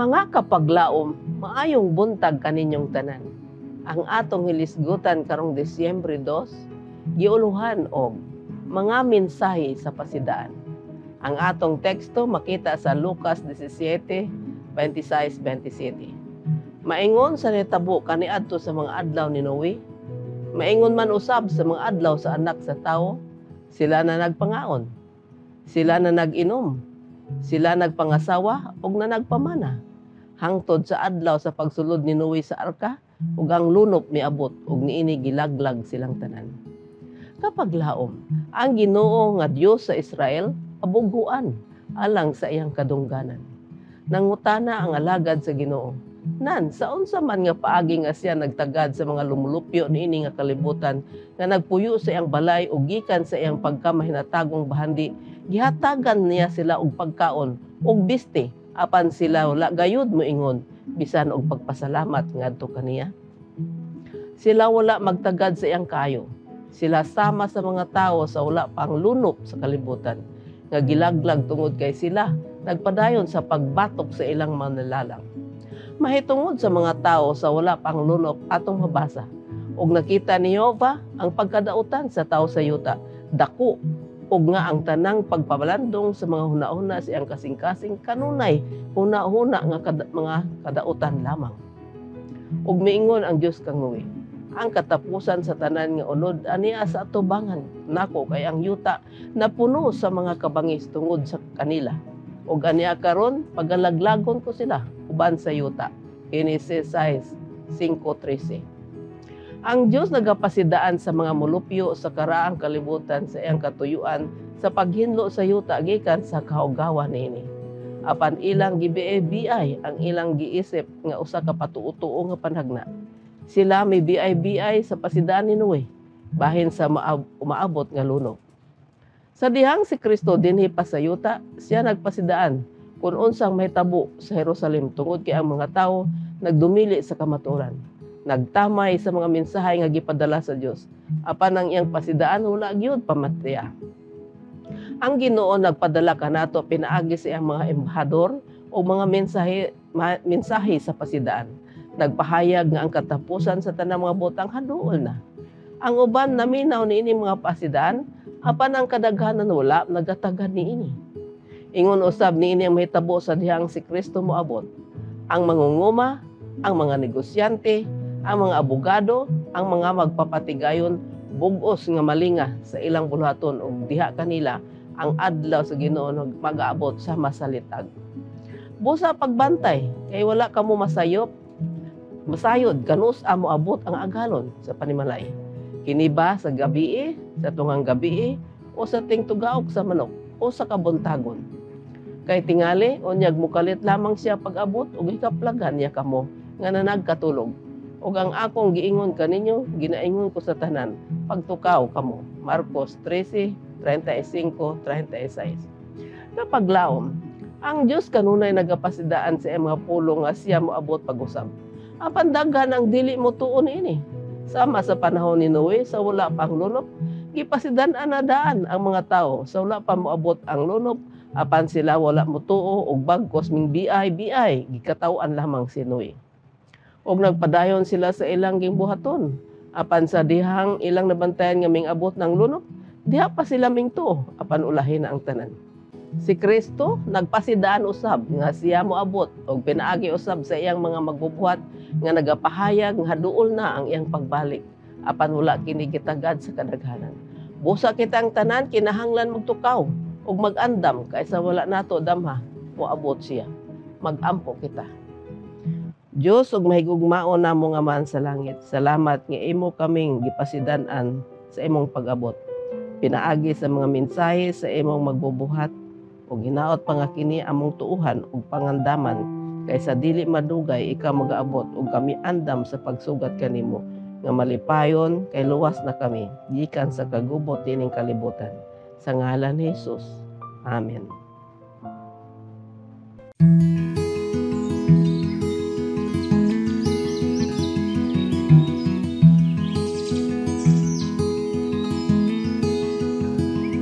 Mga kapaglaom, maayong buntag kaninyong tanan. Ang atong hilisgutan karong Disyembre 2, giuluhan og mga mensahe sa pasidaan. Ang atong teksto makita sa Lucas 17:26-27. Maingon sa nitabo kaniadto sa mga adlaw ni Noe, maingon man usab sa mga adlaw sa anak sa tawo, sila na nagpangaon, sila na nag-inom, sila nagpangasawa ug na nagpamana. Hangtod sa adlaw sa pagsulod ni Noe sa arka, ug ang lunop miabot ug niini gilaglag silang tanan. Kapag laom, ang Ginoo nga Dios sa Israel abuguan alang sa iyang kadungganan. Nangutana ang alagad sa Ginoo, nan sa unsa man nga paagi nga siya nagtagad sa mga lumulupyo niini nga kalibutan nga nagpuyo sa iyang balay ug gikan sa iyang pagkamahinatagong bahandi, gihatagan niya sila og pagkaon ug biste apan sila wala gayud moingon bisan og pagpasalamat ngadto kaniya. Sila wala magtagad sa iyang kaayo. Sila sama sa mga tawo sa wala pang lunop sa kalibutan nga gilaglag tungod kay sila nagpadayon sa pagbatok sa ilang mananalang. Mahitungod sa mga tao sa wala pang lunop atong mabasa. Og nakita ni Jehova ang pagkadautan sa tao sa yuta, dako ug nga ang tanang pagpabalandong sa mga hunahuna siyang kasing-kasing kanunay huna-huna nga mga kadautan lamang. Ug miingon ang Dios kang Noe, ang katapusan sa tanan nga unod aniya sa atubangan nako kay ang yuta napuno sa mga kabangis tungod sa kanila. Ug aniya karon pagalaglagon ko sila uban sa yuta. Genesis 5:13. Ang Dios nagapasidaan sa mga mulupyo sa karaang kalibutan sa iyang katuyuan sa paghinlo sa yuta gikan sa kaugawan niini. Apan ilang gibiay ang ilang giisip nga usa ka patuo-tuo nga panhagna. Sila may biay sa pasidaan ni Noe bahin sa umaabot nga lunop. Sa dihang si Kristo dinhi pa sa yuta, siya nagpasidaan kung unsang mahitabo sa Jerusalem tungod kay ang mga tawo nagdumili sa kamatuoran. Nagtamay sa mga mensahe nga gipadala sa Dios. Apan ang iyang pasidaan wala gyud pamatya. Ang Ginoo nagpadala kanato pinaagi sa iyang mga embahador o mga mensahe sa pasidaan. Nagpahayag nga ang katapusan sa tanang mga butang haduol na. Ang uban naminaw niini mga pasidaan, apan ang kadaghanan wala nagatagad niini. Ingon usab niini ang mahitabo sa dihang si Kristo moabot. Ang mangunguma, ang mga negosyante, ang mga abogado, ang mga magpapatigayon, bugos nga malinga sa ilang buluhaton ug diha kanila ang adlaw sa Ginoo mag-aabot sa masalitag. Busa pagbantay kay wala kamo masayod kanus amo abot ang agalon sa panimalay. Kini ba sa gabii, sa tungang gabii o sa tingtugaok sa manok o sa kabuntagon. Kay tingali unyag mukalit lamang siya pag-abot ug ikaplagan niya kamo nga nanagkatulog. Ug ang akong giingon kaninyo, ginaingon ko sa tanan, pagtukaw kamo. Marcos 13:35-36. Kapag laom, ang Dios kanunay nagapasidaan sa mga pulong nga siya moabot pag-usab. Apan daghan ang dili mo tuon ini. Sama sa panahon ni Noe sa wala pang lunop, gipasidan-an na daan ang mga tawo sa wala pa moabot ang lunop, apan sila wala motuo og bagkos ming biay gikataw-an lamang si Noe. Og nagpadayon sila sa ilang gimbuhaton. Apan sa dihang ilang nabantayan nga ming-abot ng lunop, diha pa sila mingtuo, apan ulahin na ang tanan. Si Kristo nagpasidaan usab nga siya moabot og pinaagi usab sa iyang mga magbubuhat nga nagapahayag nga haduol na ang iyang pagbalik. Apan wala kini gitagad sa kadaghanan. Busa kitang tanan kinahanglan magtukaw ug mag-andam kaysa wala nato damha moabot siya. Mag-ampo kita. Diyos ug mahigugmaon namo nga man sa langit. Salamat nga imo kaming gipasidan-an sa imong pag-abot. Pinaagi sa mga mensahe sa imong magbubuhat ug hinaot pa nga kini among tuuhan ug pangandaman kaysa dili madugay ikaw magaabot ug kami andam sa pagsugat kanimo nga malipayon kay luwas na kami gikan sa kagubot dining kalibutan. Sa ngalan ni Jesus. Amen.